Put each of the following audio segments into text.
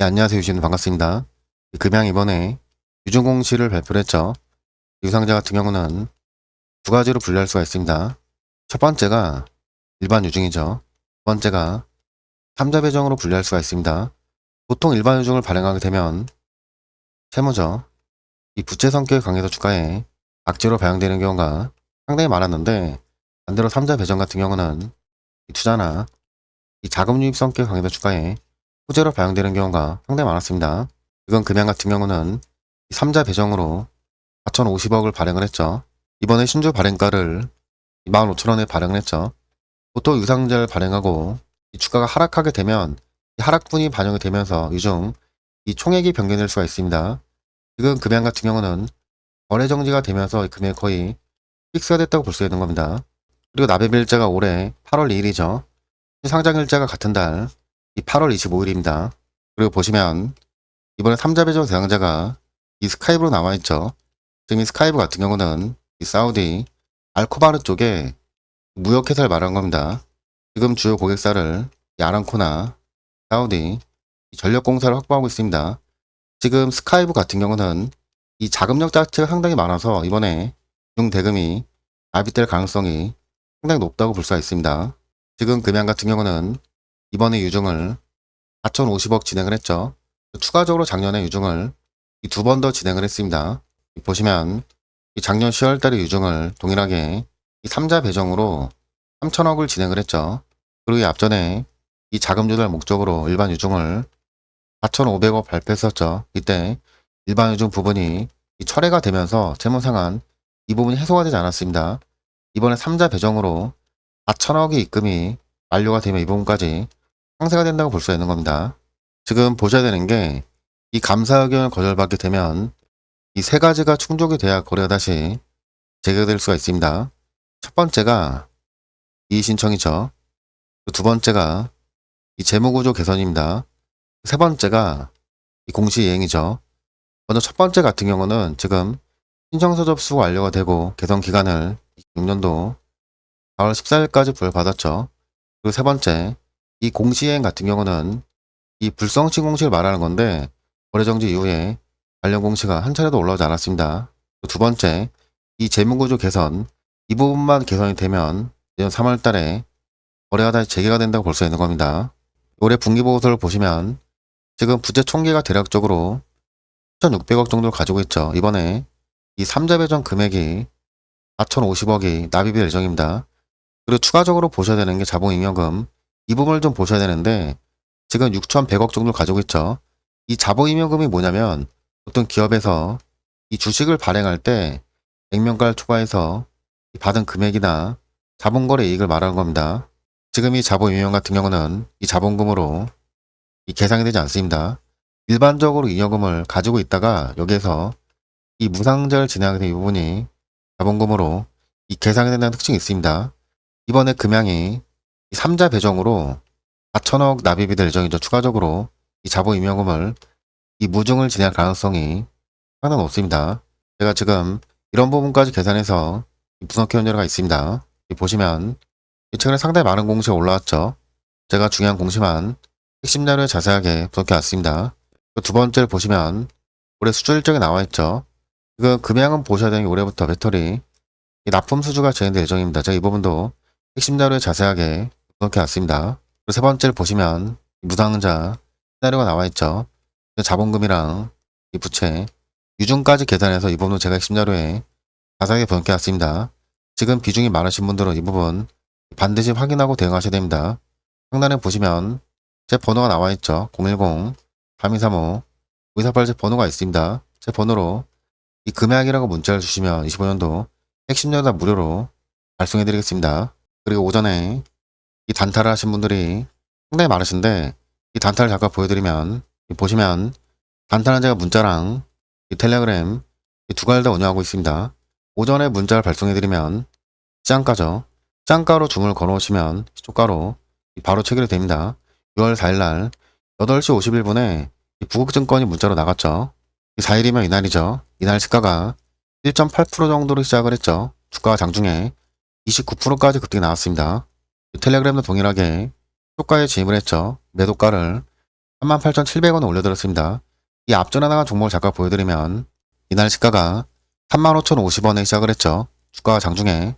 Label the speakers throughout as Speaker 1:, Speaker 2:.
Speaker 1: 네, 안녕하세요. 유진님 반갑습니다. 금양 이번에 유증공시를 발표를 했죠. 유상자 같은 경우는 두 가지로 분류할 수가 있습니다. 첫 번째가 일반 유증이죠. 두 번째가 삼자 배정으로 분류할 수가 있습니다. 보통 일반 유증을 발행하게 되면 채무죠. 이 부채 성격의 강에서 주가에 악재로 반영되는 경우가 상당히 많았는데, 반대로 삼자 배정 같은 경우는 이 투자나 이 자금 유입 성격의 강에서 주가에 호재로 반영되는 경우가 상당히 많았습니다. 이건 금양 같은 경우는 이 삼자 배정으로 4,050억을 발행을 했죠. 이번에 신주 발행가를 25,000원에 발행을 했죠. 보통 유상자를 발행하고 이 주가가 하락하게 되면 이 하락분이 반영이 되면서 유중 이 총액이 변경될 수가 있습니다. 지금 금양 같은 경우는 거래 정지가 되면서 이 금액이 거의 픽스가 됐다고 볼 수 있는 겁니다. 그리고 납입일자가 올해 8월 2일이죠. 상장일자가 같은 달 이 8월 25일입니다. 그리고 보시면 이번에 삼자 배정 대상자가 이 스카이브로 나와 있죠. 지금 이 스카이브 같은 경우는 이 사우디 알코바르 쪽에 무역회사를 말하는 겁니다. 지금 주요 고객사를 이 아람코나 사우디 이 전력공사를 확보하고 있습니다. 지금 스카이브 같은 경우는 이 자금력 자체가 상당히 많아서 이번에 유중 대금이 납입될 가능성이 상당히 높다고 볼 수가 있습니다. 지금 금양 같은 경우는 이번에 유중을 4,050억 진행을 했죠. 추가적으로 작년에 유중을 두 번 더 진행을 했습니다. 보시면 이 작년 10월 달에 유중을 동일하게 이 3자 배정으로 3,000억을 진행을 했죠. 그리고 이 앞전에 이 자금 조달 목적으로 일반 유중을 4,500억 발표했었죠. 이때 일반 유중 부분이 이 철회가 되면서 채무 상환 이 부분이 해소가 되지 않았습니다. 이번에 3자 배정으로 4,000억의 입금이 완료가 되면 이 부분까지 상쇄가 된다고 볼 수 있는 겁니다. 지금 보셔야 되는 게 이 감사 의견을 거절받게 되면 이 세 가지가 충족이 돼야 거래가 다시 재개될 수가 있습니다. 첫 번째가 이의 신청이죠. 두 번째가 이 재무구조 개선입니다. 세 번째가 이 공시이행이죠. 먼저 첫 번째 같은 경우는 지금 신청서 접수 완료가 되고 개선 기간을 26년도 4월 14일까지 부여받았죠. 그리고 세 번째, 이 공시이행 같은 경우는 이 불성취 공시를 말하는 건데, 거래정지 이후에 관련 공시가 한 차례도 올라오지 않았습니다. 두 번째, 이 재무구조 개선, 이 부분만 개선이 되면 내년 3월 달에 거래가 다시 재개가 된다고 볼 수 있는 겁니다. 올해 분기보고서를 보시면 지금 부채 총계가 대략적으로 1,600억 정도를 가지고 있죠. 이번에 이 3자 배정 금액이 4,050억이 납입이 될 예정입니다. 그리고 추가적으로 보셔야 되는 게 자본잉여금, 이 부분을 좀 보셔야 되는데, 지금 6,100억 정도를 가지고 있죠. 이 자본잉여금이 뭐냐면 어떤 기업에서 이 주식을 발행할 때 액면가를 초과해서 받은 금액이나 자본거래 이익을 말하는 겁니다. 지금 이 자본잉여금 같은 경우는 이 자본금으로 이 계상이 되지 않습니다. 일반적으로 잉여금을 가지고 있다가 여기에서 이 무상자를 진행하게 된 이 부분이 자본금으로 이 계상이 된다는 특징이 있습니다. 이번에 금양이 이 3자 배정으로 4천억 납입이 될 예정이죠. 추가적으로 이 자본임여금을 이 무증을 진행할 가능성이 상당히 높습니다. 제가 지금 이런 부분까지 계산해서 분석해 온 자료가 있습니다. 보시면 최근에 상당히 많은 공시가 올라왔죠. 제가 중요한 공시만 핵심 자료에 자세하게 분석해 왔습니다. 두 번째를 보시면 올해 수주 일정이 나와 있죠. 이거 금양은 보셔야 되는 게 올해부터 배터리 이 납품 수주가 진행될 예정입니다. 제가 이 부분도 핵심 자료에 자세하게 분석해 왔습니다. 그리고 세 번째를 보시면 무상자 시나리오가 나와 있죠. 자본금이랑 이 부채 유증까지 계산해서 이 부분은 제가 핵심 자료에 자세하게 분석해 왔습니다. 지금 비중이 많으신 분들은 이 부분 반드시 확인하고 대응하셔야 됩니다. 상단에 보시면 제 번호가 나와 있죠. 010-3235 5487 제 번호가 있습니다. 제 번호로 이 금약이라고 문자를 주시면 25년도 핵심 자료 다 무료로 발송해 드리겠습니다. 그리고 오전에 이 단타를 하신 분들이 상당히 많으신데, 이 단타를 잠깐 보여드리면 보시면 단타는 제가 문자랑 이 텔레그램 이 두 가지를 다 운영하고 있습니다. 오전에 문자를 발송해드리면 시장가죠. 시장가로 주문을 걸어오시면 시초가로 바로 체결이 됩니다. 6월 4일날 8시 51분에 부국증권이 문자로 나갔죠. 4일이면 이날이죠. 이날 시가가 1.8% 정도로 시작을 했죠. 주가가 장중에 29%까지 급등이 나왔습니다. 텔레그램도 동일하게 효과에 진입을 했죠. 매도가를 38,700원을 올려드렸습니다. 이 앞전에 나간 종목을 잠깐 보여드리면 이날 시가가 35,050원에 시작을 했죠. 주가가 장중에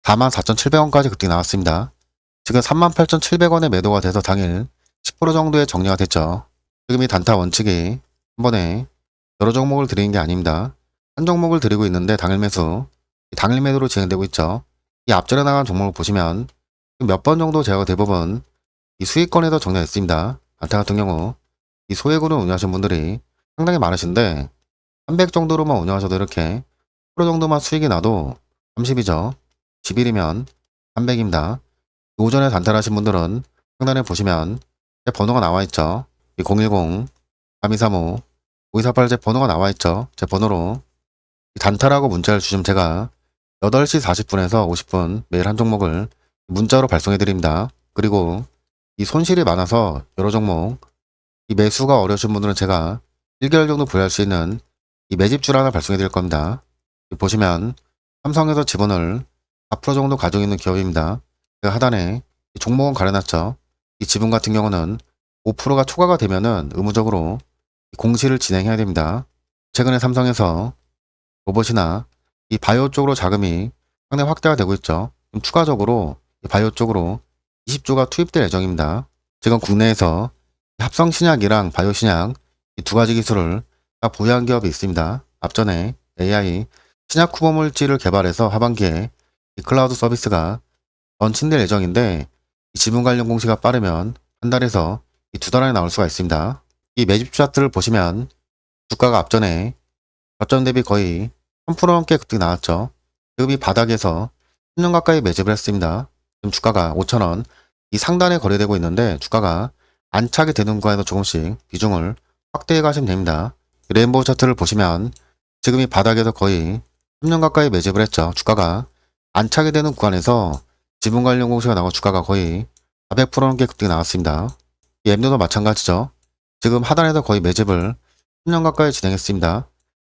Speaker 1: 44,700원까지 급등이 나왔습니다. 지금 38,700원에 매도가 돼서 당일 10% 정도의 정리가 됐죠. 지금 이 단타 원칙이 한 번에 여러 종목을 드리는 게 아닙니다. 한 종목을 드리고 있는데 당일 매수, 당일 매도로 진행되고 있죠. 이 앞전에 나간 종목을 보시면 몇 번 정도 제가 대부분 이 수익권에서 정리가 있습니다. 단타 같은 경우 이 소액으로 운영하시는 분들이 상당히 많으신데 300 정도로만 운영하셔도 이렇게 10% 정도만 수익이 나도 30이죠. 10일이면 300입니다. 오전에 단타를 하신 분들은 상단에 보시면 제 번호가 나와 있죠. 010 3235 5248 제 번호가 나와 있죠. 제 번호로 단타라고 문자를 주시면 제가 8시 40분에서 50분 매일 한 종목을 문자로 발송해 드립니다. 그리고 이 손실이 많아서 여러 종목 이 매수가 어려우신 분들은 제가 1개월 정도 보유할 수 있는 이 매집줄 하나 발송해 드릴 겁니다. 보시면 삼성에서 지분을 4% 정도 가지고 있는 기업입니다. 제가 하단에 이 종목은 가려놨죠. 이 지분 같은 경우는 5%가 초과가 되면은 의무적으로 공시를 진행해야 됩니다. 최근에 삼성에서 로봇이나 이 바이오 쪽으로 자금이 상당히 확대가 되고 있죠. 그럼 추가적으로 이 바이오 쪽으로 20조가 투입될 예정입니다. 지금 국내에서 합성 신약이랑 바이오 신약 이 두 가지 기술을 다 보유한 기업이 있습니다. 앞전에 AI 신약 후보 물질을 개발해서 하반기에 이 클라우드 서비스가 런칭될 예정인데 이 지분 관련 공시가 빠르면 한 달에서 이 두 달 안에 나올 수가 있습니다. 이 매집 차트를 보시면 주가가 앞전에 저점 대비 거의 3% 넘게 급등이 나왔죠. 지금 이 바닥에서 10년 가까이 매집을 했습니다. 지금 주가가 5,000원 이 상단에 거래되고 있는데 주가가 안착이 되는 구간에서 조금씩 비중을 확대해 가시면 됩니다. 레인보우 차트를 보시면 지금 이 바닥에서 거의 3년 가까이 매집을 했죠. 주가가 안착이 되는 구간에서 지분 관련 공시가 나고 주가가 거의 400% 넘게 급등이 나왔습니다. 이 엠도도 마찬가지죠. 지금 하단에서 거의 매집을 10년 가까이 진행했습니다.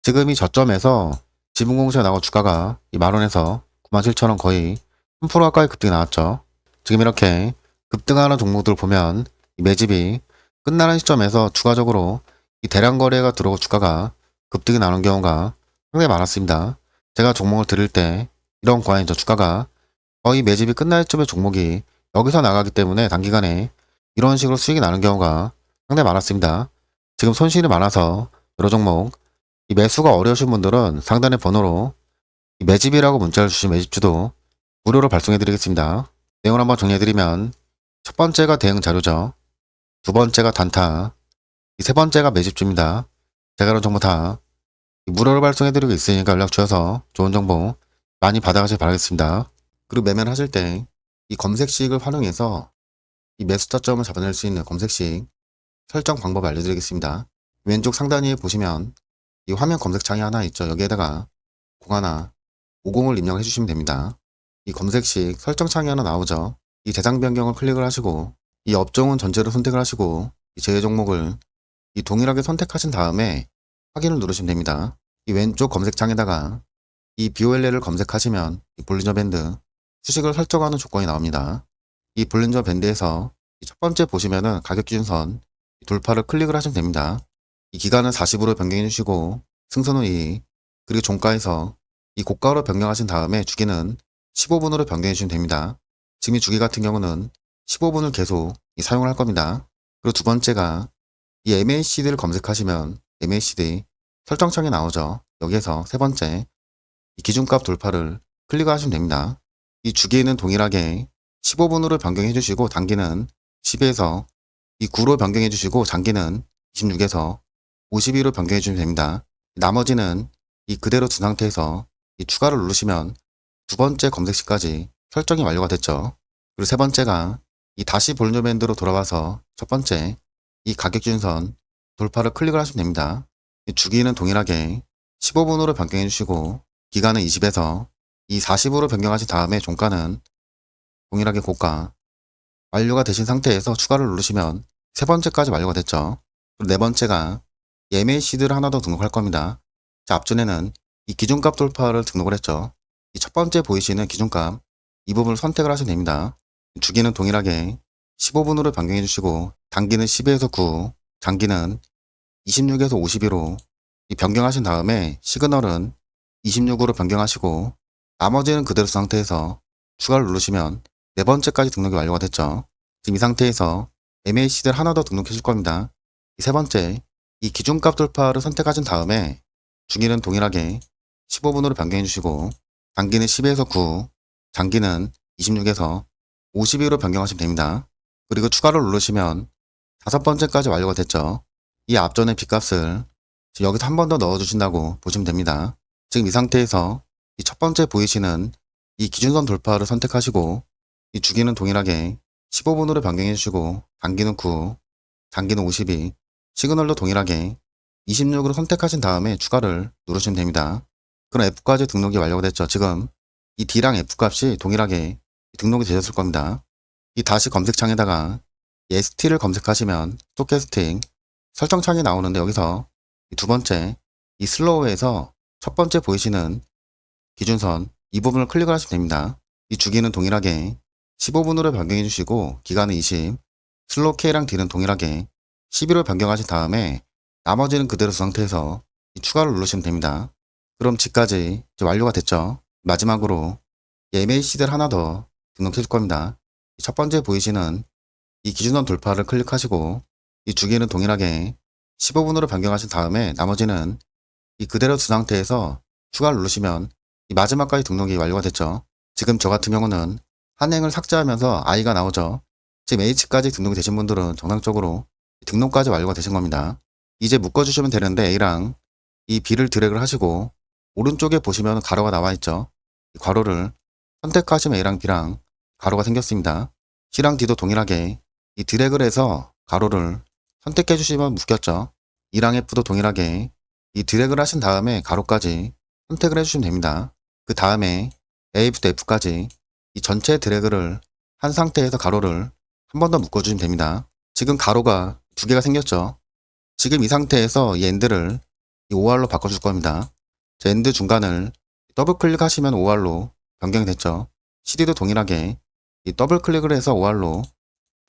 Speaker 1: 지금 이 저점에서 지분 공시가 나고 주가가 이 만원에서 97,000원 거의 3% 가까이 급등이 나왔죠. 지금 이렇게 급등하는 종목들을 보면 이 매집이 끝나는 시점에서 추가적으로 이 대량 거래가 들어오고 주가가 급등이 나는 경우가 상당히 많았습니다. 제가 종목을 드릴 때 이런 구간이죠. 주가가 거의 매집이 끝날 시점에 종목이 여기서 나가기 때문에 단기간에 이런 식으로 수익이 나는 경우가 상당히 많았습니다. 지금 손실이 많아서 여러 종목 이 매수가 어려우신 분들은 상단의 번호로 이 매집이라고 문자를 주신 매집주도 무료로 발송해 드리겠습니다. 내용을 한번 정리해 드리면 첫 번째가 대응 자료죠. 두 번째가 단타, 이 세 번째가 매집주입니다. 제가 이런 정보 다 무료로 발송해 드리고 있으니까 연락 주셔서 좋은 정보 많이 받아가시길 바라겠습니다. 그리고 매매를 하실 때 이 검색식을 활용해서 이 매수 타점을 잡아낼 수 있는 검색식 설정 방법 알려드리겠습니다. 왼쪽 상단위에 보시면 이 화면 검색창이 하나 있죠. 여기에다가 01 50을 입력해 주시면 됩니다. 이 검색식 설정창이 하나 나오죠. 이 대상 변경을 클릭을 하시고 이 업종은 전체로 선택을 하시고 이 제외 종목을 이 동일하게 선택하신 다음에 확인을 누르시면 됩니다. 이 왼쪽 검색창에다가 이 BOLL을 검색하시면 이 볼린저 밴드 수식을 설정하는 조건이 나옵니다. 이 볼린저 밴드에서 첫 번째 보시면은 가격 기준선 돌파를 클릭을 하시면 됩니다. 이 기간은 40으로 변경해 주시고 승선은 2, 그리고 종가에서 이 고가로 변경하신 다음에 주기는 15분으로 변경해 주시면 됩니다. 지금 이 주기 같은 경우는 15분을 계속 사용을 할 겁니다. 그리고 두 번째가 이 MACD를 검색하시면 MACD 설정창이 나오죠. 여기에서 세 번째 이 기준값 돌파를 클릭하시면 됩니다. 이 주기는 동일하게 15분으로 변경해 주시고 단기는 10에서 이 9로 변경해 주시고 장기는 26에서 52로 변경해 주시면 됩니다. 나머지는 이 그대로 둔 상태에서 이 추가를 누르시면 두 번째 검색시까지 설정이 완료가 됐죠. 그리고 세 번째가 이 다시 볼륨 밴드로 돌아와서 첫 번째 이 가격 기준선 돌파를 클릭을 하시면 됩니다. 이 주기는 동일하게 15분으로 변경해 주시고 기간은 20에서 이 40으로 변경하신 다음에 종가는 동일하게 고가 완료가 되신 상태에서 추가를 누르시면 세 번째까지 완료가 됐죠. 그리고 네 번째가 MACD를 하나 더 등록할 겁니다. 자, 앞전에는 이 기준값 돌파를 등록을 했죠. 이 첫 번째 보이시는 기준값 이 부분을 선택을 하시면 됩니다. 주기는 동일하게 15분으로 변경해 주시고 단기는 10에서 9, 장기는 26에서 52로 변경하신 다음에 시그널은 26으로 변경하시고 나머지는 그대로 상태에서 추가를 누르시면 네 번째까지 등록이 완료가 됐죠. 지금 이 상태에서 MACD를 하나 더 등록해 줄 겁니다. 세 번째, 이 기준값 돌파를 선택하신 다음에 주기는 동일하게 15분으로 변경해 주시고 단기는 10에서 9, 장기는 26에서 52로 변경하시면 됩니다. 그리고 추가를 누르시면 다섯 번째까지 완료가 됐죠. 이 앞전의 빚값을 여기서 한 번 더 넣어주신다고 보시면 됩니다. 지금 이 상태에서 이 첫 번째 보이시는 이 기준선 돌파를 선택하시고 이 주기는 동일하게 15분으로 변경해 주시고 단기는 9, 장기는 52, 시그널도 동일하게 26으로 선택하신 다음에 추가를 누르시면 됩니다. 그럼 F까지 등록이 완료가 됐죠. 지금 이 D랑 F 값이 동일하게 등록이 되셨을 겁니다. 이 다시 검색창에다가 ST를 검색하시면 스토캐스팅 설정창이 나오는데 여기서 이 두 번째 이 슬로우에서 첫 번째 보이시는 기준선 이 부분을 클릭을 하시면 됩니다. 이 주기는 동일하게 15분으로 변경해 주시고 기간은 20, 슬로우 K랑 D는 동일하게 11로 변경하신 다음에 나머지는 그대로 상태에서 추가를 누르시면 됩니다. 그럼 G까지 이제 완료가 됐죠. 마지막으로 MACD를 하나 더 등록해 줄 겁니다. 첫 번째 보이시는 이 기준선 돌파를 클릭하시고 이 주기는 동일하게 15분으로 변경하신 다음에 나머지는 이 그대로 두 상태에서 추가를 누르시면 이 마지막까지 등록이 완료가 됐죠. 지금 저 같은 경우는 한 행을 삭제하면서 I가 나오죠. 지금 H까지 등록이 되신 분들은 정상적으로 등록까지 완료가 되신 겁니다. 이제 묶어주시면 되는데 A랑 이 B를 드래그를 하시고 오른쪽에 보시면 가로가 나와 있죠. 이 괄호를 선택하시면 A랑 B랑 가로가 생겼습니다. C랑 D도 동일하게 이 드래그를 해서 가로를 선택해 주시면 묶였죠. E랑 F도 동일하게 이 드래그를 하신 다음에 가로까지 선택을 해주시면 됩니다. 그 다음에 A부터 F까지 이 전체 드래그를 한 상태에서 가로를 한 번 더 묶어주시면 됩니다. 지금 가로가 두 개가 생겼죠. 지금 이 상태에서 이 엔드를 이 OR로 바꿔줄 겁니다. 자, 엔드 중간을 더블 클릭하시면 OR로 변경이 됐죠. CD도 동일하게 이 더블 클릭을 해서 OR로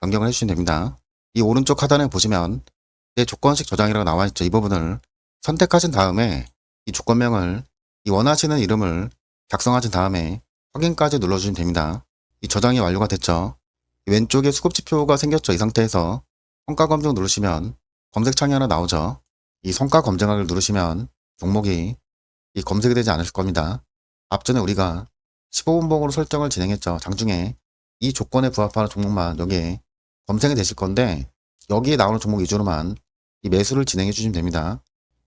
Speaker 1: 변경을 해주시면 됩니다. 이 오른쪽 하단에 보시면 내 조건식 저장이라고 나와 있죠. 이 부분을 선택하신 다음에 이 조건명을 이 원하시는 이름을 작성하신 다음에 확인까지 눌러주시면 됩니다. 이 저장이 완료가 됐죠. 이 왼쪽에 수급지표가 생겼죠. 이 상태에서 성과 검증 누르시면 검색창이 하나 나오죠. 이 성과 검증하기를 누르시면 종목이 이 검색이 되지 않을 겁니다. 앞전에 우리가 15분봉으로 설정을 진행했죠. 장중에 이 조건에 부합하는 종목만 여기에 검색이 되실 건데 여기에 나오는 종목 위주로만 이 매수를 진행해 주시면 됩니다.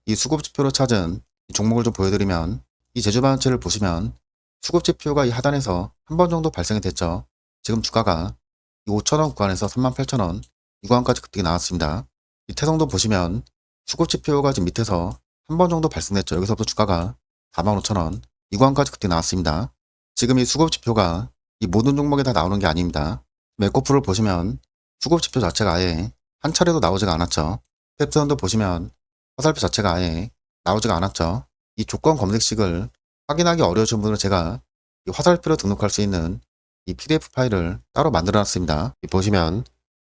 Speaker 1: 이 수급지표로 찾은 이 종목을 좀 보여드리면 이 제주반도체를 보시면 수급지표가 이 하단에서 한 번 정도 발생이 됐죠. 지금 주가가 이 5,000원 구간에서 38,000원 이 구간까지 급등이 나왔습니다. 이 태성도 보시면 수급지표가 지금 밑에서 한 번 정도 발생됐죠. 여기서부터 주가가 45,000원 이 구간까지 급등이 나왔습니다. 지금 이 수급지표가 이 모든 종목에 다 나오는 게 아닙니다. 메코프를 보시면 수급지표 자체가 아예 한 차례도 나오지가 않았죠. 펩선도 보시면 화살표 자체가 아예 나오지가 않았죠. 이 조건 검색식을 확인하기 어려우신 분들은 제가 이 화살표로 등록할 수 있는 이 PDF 파일을 따로 만들어 놨습니다. 보시면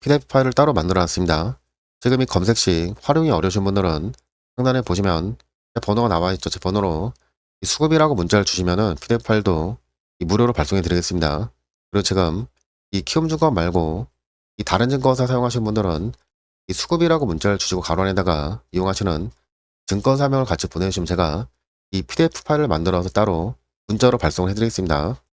Speaker 1: PDF 파일을 따로 만들어 놨습니다. 지금 이 검색식 활용이 어려우신 분들은 상단에 보시면 제 번호가 나와 있죠. 제 번호로 이 수급이라고 문자를 주시면은 PDF 파일도 이 무료로 발송해 드리겠습니다. 그리고 지금 이 키움증권 말고 이 다른 증권사 사용하시는 분들은 이 수급이라고 문자를 주시고 가로 안에다가 이용하시는 증권 사명을 같이 보내주시면 제가 이 PDF 파일을 만들어서 따로 문자로 발송을 해드리겠습니다.